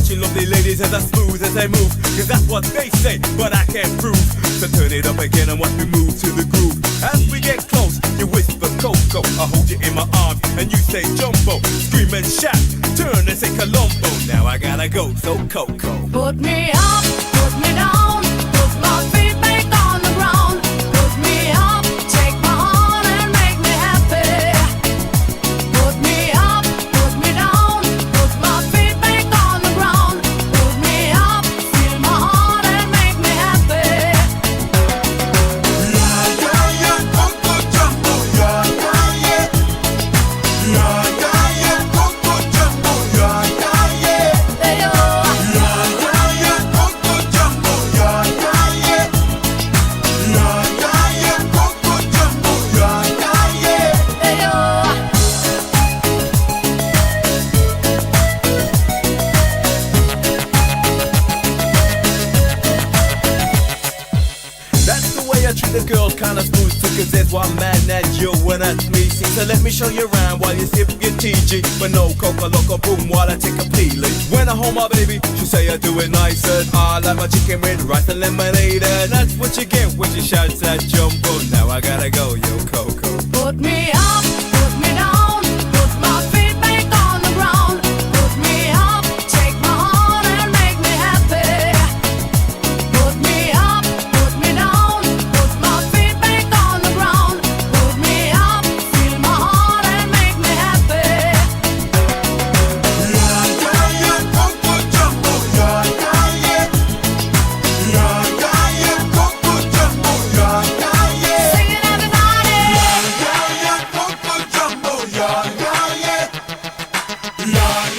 watching lovely ladies as I smooth as they move. Cause that's what they say, but I can't prove. So turn it up again and watch me move to the groove. As we get close, you whisper Coco. I hold you in my arms and you say Jumbo. Scream and shout, turn and say Colombo. Now I gotta go, so Coco. Put me up, put me down, put my feet back on the ground. Put me up, take my heart and make me happy. Put me up, put me down, put my feet back on the ground. Put me up, feel my heart and make me happy. Yeah, yeah, yeah, Coco Jumbo, yeah, yeah, yeah. Yeah, yeah, yeah, Coco Jumbo, yeah, yeah, yeah. Hey, oh. Yeah, yeah, yeah, Coco Jumbo, yeah, yeah, yeah. Yeah, yeah, yeah, Coco Jumbo, yeah, yeah, yeah. Hey, oh. That's the way I treat the girls, kinda smooth too. Cause there's one man that you and that's me. See, so let me show you around while you sip your TG. But no Coca Loco boom while I take a peeling. When I hold my baby, she say I do it nicer. I like my chicken with rice and lemonade. And that's what you get when she shouts that Jumbo. Now I gotta go, yo Coco. Put me up, put me down, put my feet back on the ground. Put me up, take my heart and make me happy. Put me up, put me down, put my feet back on the ground. Put me up, feel my heart and make me happy. Yeah, yeah, yeah, Coco Jumbo, yeah, yeah, yeah. Yeah, yeah, yeah, Coco Jumbo, yeah, yeah, yeah. Sing it, everybody. Yeah, yeah, Coco Jumbo, yeah, yeah, yeah. Yeah,